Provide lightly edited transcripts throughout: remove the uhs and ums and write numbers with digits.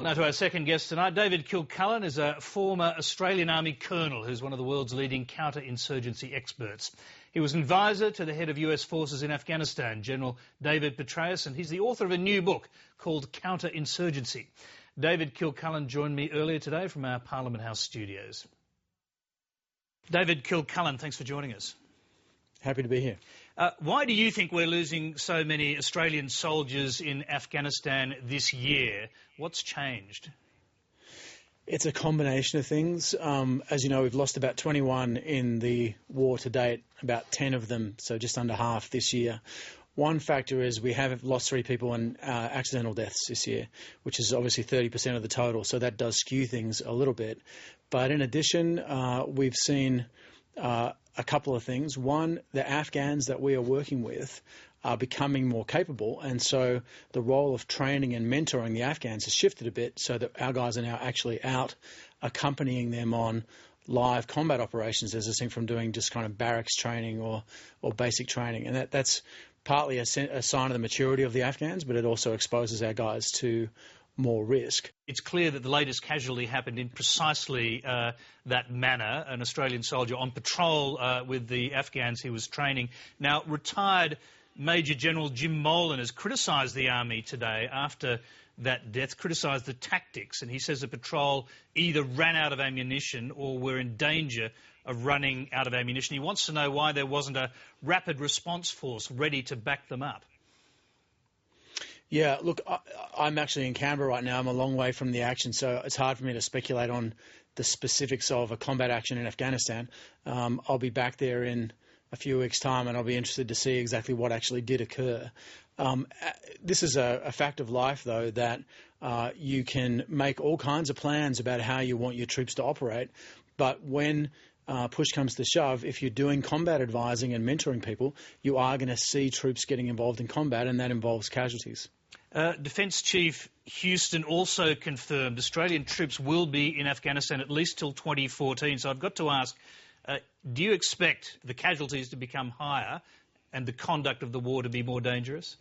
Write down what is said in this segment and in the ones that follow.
Now to our second guest tonight. David Kilcullen is a former Australian Army colonel who's one of the world's leading counter-insurgency experts. He was an advisor to the head of US forces in Afghanistan, General David Petraeus, and he's the author of a new book called Counter-insurgency. David Kilcullen joined me earlier today from our Parliament House studios. David Kilcullen, thanks for joining us. Happy to be here. Why do you think we're losing so many Australian soldiers in Afghanistan this year? What's changed? It's a combination of things. As you know, we've lost about 21 in the war to date, about 10 of them, so just under half this year. One factor is we have lost 3 people in accidental deaths this year, which is obviously 30% of the total, so that does skew things a little bit. But in addition, we've seen a couple of things. One, the Afghans that we are working with are becoming more capable, and so the role of training and mentoring the Afghans has shifted a bit so that our guys are now actually out accompanying them on live combat operations as distinct from doing just kind of barracks training or basic training. And that's partly a sign of the maturity of the Afghans, but it also exposes our guys to more risk. It's clear that the latest casualty happened in precisely that manner, an Australian soldier on patrol with the Afghans he was training. Now, retired Major General Jim Mol has criticised the Army today after that death, criticised the tactics, and he says the patrol either ran out of ammunition or were in danger of running out of ammunition. He wants to know why there wasn't a rapid response force ready to back them up. Yeah, look, I'm actually in Canberra right now. I'm a long way from the action, so it's hard for me to speculate on the specifics of a combat action in Afghanistan. I'll be back there in a few weeks' time, and I'll be interested to see exactly what actually did occur. This is a fact of life, though, that you can make all kinds of plans about how you want your troops to operate, but when push comes to shove, if you're doing combat advising and mentoring people, you are going to see troops getting involved in combat, and that involves casualties. Defence Chief Houston also confirmed Australian troops will be in Afghanistan at least till 2014. So I've got to ask, do you expect the casualties to become higher and the conduct of the war to be more dangerous?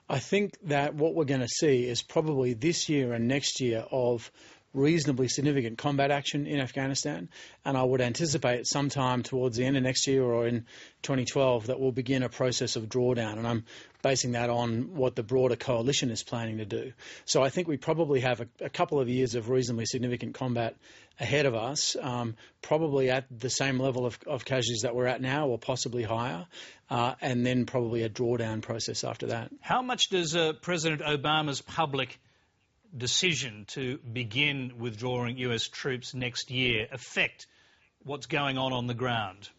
I think that what we're going to see is probably this year and next year of reasonably significant combat action in Afghanistan, and I would anticipate sometime towards the end of next year or in 2012 that we'll begin a process of drawdown, and I'm basing that on what the broader coalition is planning to do. So I think we probably have a couple of years of reasonably significant combat ahead of us, probably at the same level of casualties that we're at now or possibly higher, and then probably a drawdown process after that. How much does President Obama's public decision to begin withdrawing US troops next year affect what's going on the ground?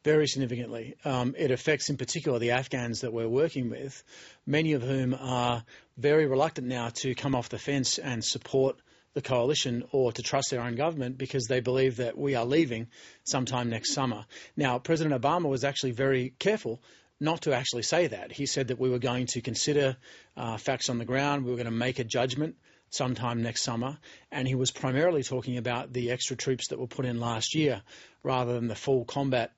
Very significantly. It affects in particular the Afghans that we're working with, many of whom are very reluctant now to come off the fence and support the coalition or to trust their own government because they believe that we are leaving sometime next summer. Now, President Obama was actually very careful not to actually say that. He said that we were going to consider facts on the ground, we were going to make a judgment sometime next summer, and he was primarily talking about the extra troops that were put in last year rather than the full combat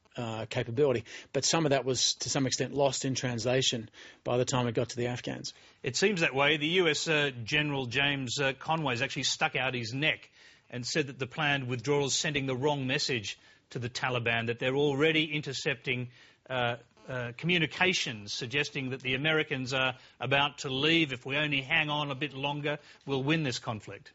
capability. But some of that was to some extent lost in translation by the time it got to the Afghans. It seems that way. The US General James Conway's actually stuck out his neck and said that the planned withdrawal is sending the wrong message to the Taliban, that they're already intercepting communications suggesting that the Americans are about to leave. If we only hang on a bit longer, we'll win this conflict.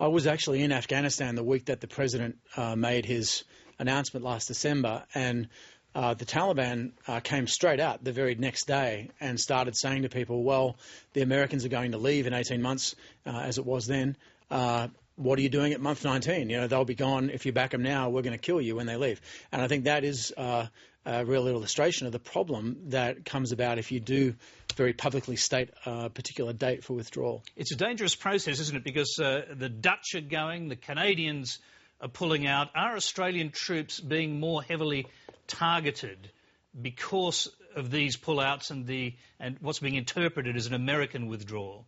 I was actually in Afghanistan the week that the president made his announcement last December, and the Taliban came straight out the very next day and started saying to people, well, the Americans are going to leave in 18 months, as it was then. What are you doing at month 19? You know, they'll be gone. If you back them now, we're going to kill you when they leave. And I think that is a real illustration of the problem that comes about if you do very publicly state a particular date for withdrawal. It's a dangerous process, isn't it? Because the Dutch are going, the Canadians are pulling out. Are Australian troops being more heavily targeted because of these pullouts and what's being interpreted as an American withdrawal?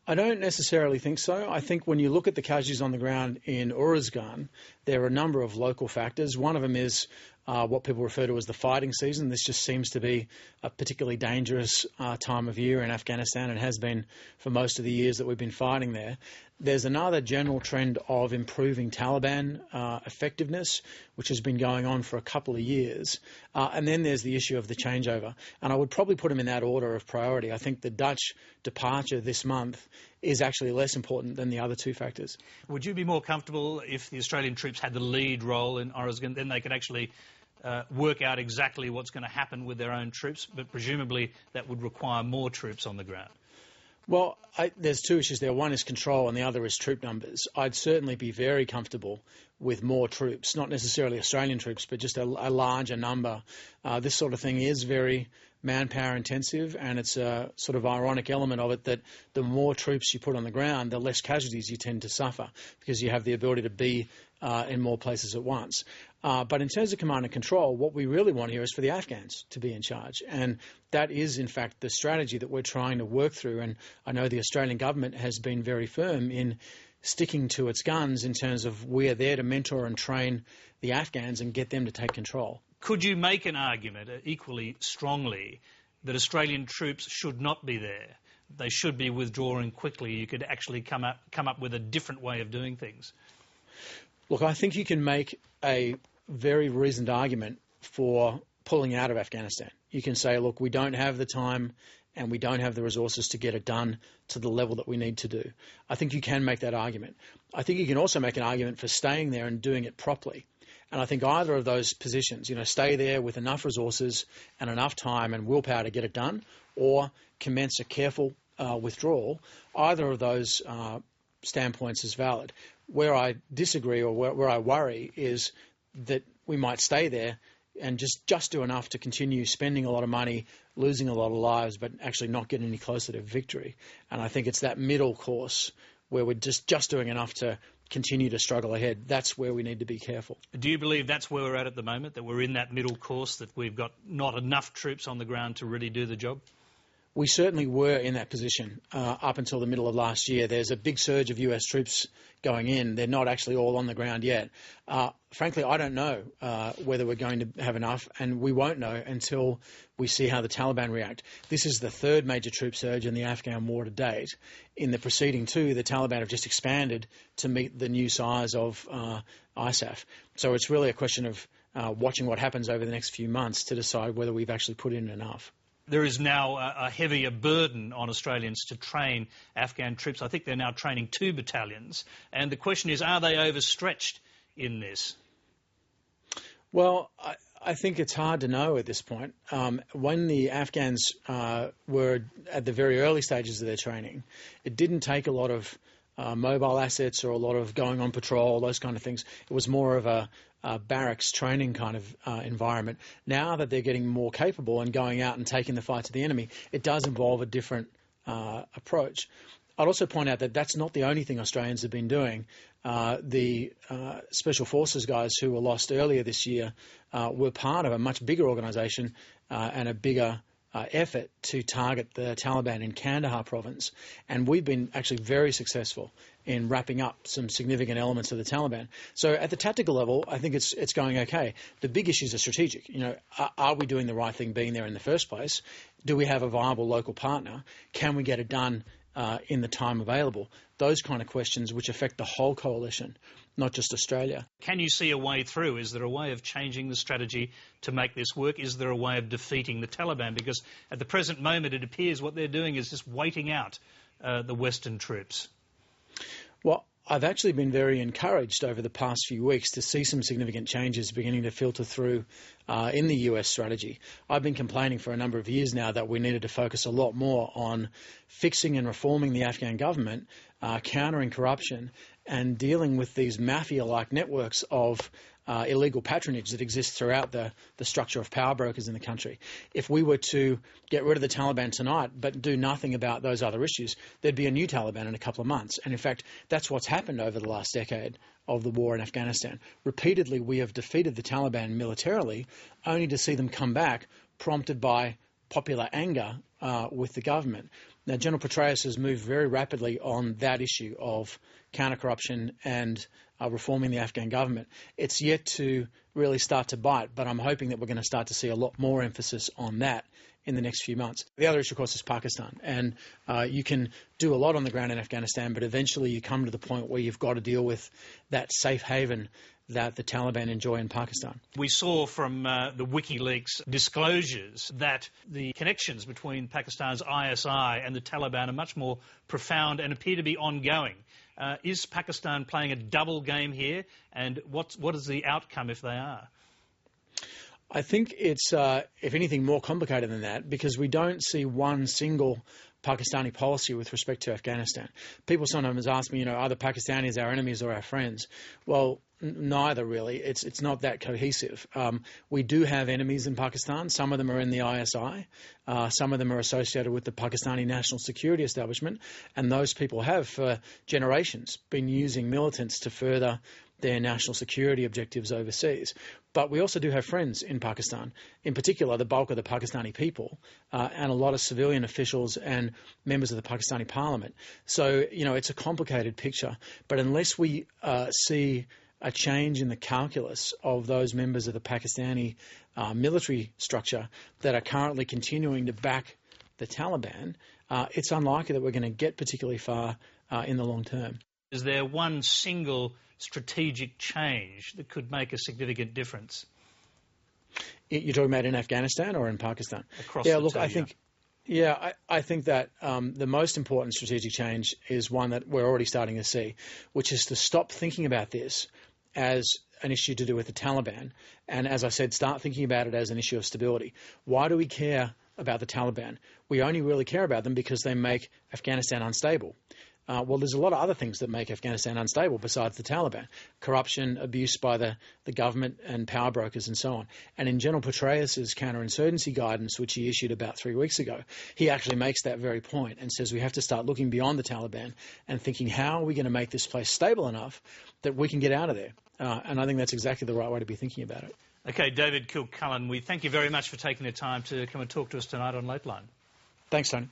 I don't necessarily think so. I think when you look at the casualties on the ground in Uruzgan, there are a number of local factors. One of them is what people refer to as the fighting season. This just seems to be a particularly dangerous time of year in Afghanistan, and has been for most of the years that we've been fighting there. There's another general trend of improving Taliban effectiveness, which has been going on for a couple of years. And then there's the issue of the changeover. And I would probably put them in that order of priority. I think the Dutch departure this month is actually less important than the other two factors. Would you be more comfortable if the Australian troops had the lead role in Oregon? Then they could actually work out exactly what's going to happen with their own troops, but presumably that would require more troops on the ground. Well, there's two issues there. One is control and the other is troop numbers. I'd certainly be very comfortable with more troops, not necessarily Australian troops, but just a larger number. This sort of thing is very manpower intensive, and it's a sort of ironic element of it that the more troops you put on the ground, the less casualties you tend to suffer, because you have the ability to be in more places at once. But in terms of command and control, what we really want here is for the Afghans to be in charge. And that is, in fact, the strategy that we're trying to work through. And I know the Australian government has been very firm in sticking to its guns in terms of we're there to mentor and train the Afghans and get them to take control. Could you make an argument equally strongly that Australian troops should not be there? They should be withdrawing quickly. You could actually come up with a different way of doing things. Look, I think you can make a very reasoned argument for pulling out of Afghanistan. You can say, look, we don't have the time and we don't have the resources to get it done to the level that we need to do. I think you can make that argument. I think you can also make an argument for staying there and doing it properly. And I think either of those positions, stay there with enough resources and enough time and willpower to get it done, or commence a careful withdrawal, either of those standpoints is valid. Where I disagree, or where I worry, is that we might stay there and just do enough to continue spending a lot of money, losing a lot of lives, but actually not getting any closer to victory. And I think it's that middle course where we're just doing enough to continue to struggle ahead. That's where we need to be careful. Do you believe that's where we're at the moment, that we're in that middle course, that we've got not enough troops on the ground to really do the job? We certainly were in that position up until the middle of last year. There's a big surge of US troops going in. They're not actually all on the ground yet. Frankly, I don't know whether we're going to have enough, and we won't know until we see how the Taliban react. This is the third major troop surge in the Afghan war to date. In the preceding two, the Taliban have just expanded to meet the new size of ISAF. So it's really a question of watching what happens over the next few months to decide whether we've actually put in enough. There is now a heavier burden on Australians to train Afghan troops. I think they're now training 2 battalions. And the question is, are they overstretched in this? Well, I think it's hard to know at this point. When the Afghans were at the very early stages of their training, it didn't take a lot of mobile assets or a lot of going on patrol, those kind of things. It was more of a barracks training kind of environment. Now that they're getting more capable and going out and taking the fight to the enemy, it does involve a different approach. I'd also point out that that's not the only thing Australians have been doing. The Special Forces guys who were lost earlier this year were part of a much bigger organisation and a bigger effort to target the Taliban in Kandahar province. And we've been actually very successful in wrapping up some significant elements of the Taliban. So at the tactical level, I think it's going okay. The big issues are strategic. Are we doing the right thing being there in the first place? Do we have a viable local partner? Can we get it done in the time available? Those kind of questions which affect the whole coalition, not just Australia. Can you see a way through? Is there a way of changing the strategy to make this work? Is there a way of defeating the Taliban? Because at the present moment, it appears what they're doing is just waiting out the Western troops. Well, I've actually been very encouraged over the past few weeks to see some significant changes beginning to filter through in the US strategy. I've been complaining for a number of years now that we needed to focus a lot more on fixing and reforming the Afghan government, countering corruption, and dealing with these mafia-like networks of illegal patronage that exists throughout the structure of power brokers in the country. If we were to get rid of the Taliban tonight but do nothing about those other issues, there'd be a new Taliban in a couple of months. And in fact, that's what's happened over the last decade of the war in Afghanistan. Repeatedly, we have defeated the Taliban militarily, only to see them come back prompted by popular anger with the government. Now, General Petraeus has moved very rapidly on that issue of counter-corruption and reforming the Afghan government. It's yet to really start to bite, but I'm hoping that we're going to start to see a lot more emphasis on that in the next few months. The other issue, of course, is Pakistan. And you can do a lot on the ground in Afghanistan, but eventually you come to the point where you've got to deal with that safe haven that the Taliban enjoy in Pakistan. We saw from the WikiLeaks disclosures that the connections between Pakistan's ISI and the Taliban are much more profound and appear to be ongoing. Is Pakistan playing a double game here, and what is the outcome if they are? I think it's, if anything, more complicated than that, because we don't see one single Pakistani policy with respect to Afghanistan. People sometimes ask me, are the Pakistanis our enemies or our friends? Well, neither really. It's not that cohesive. We do have enemies in Pakistan. Some of them are in the ISI. Some of them are associated with the Pakistani national security establishment, and those people have for generations been using militants to further their national security objectives overseas. But we also do have friends in Pakistan, in particular the bulk of the Pakistani people and a lot of civilian officials and members of the Pakistani parliament. So, it's a complicated picture. But unless we see a change in the calculus of those members of the Pakistani military structure that are currently continuing to back the Taliban, it's unlikely that we're going to get particularly far in the long term. Is there one single strategic change that could make a significant difference? You're talking about in Afghanistan or in Pakistan? Across the two, I think that the most important strategic change is one that we're already starting to see, which is to stop thinking about this as an issue to do with the Taliban, and as I said, start thinking about it as an issue of stability. Why do we care about the Taliban? We only really care about them because they make Afghanistan unstable. Well, there's a lot of other things that make Afghanistan unstable besides the Taliban. Corruption, abuse by the government and power brokers and so on. And in General Petraeus' counter-insurgency guidance, which he issued about 3 weeks ago, he actually makes that very point and says we have to start looking beyond the Taliban and thinking, how are we going to make this place stable enough that we can get out of there? And I think that's exactly the right way to be thinking about it. Okay, David Kilcullen, we thank you very much for taking the time to come and talk to us tonight on Lateline. Thanks, Tony.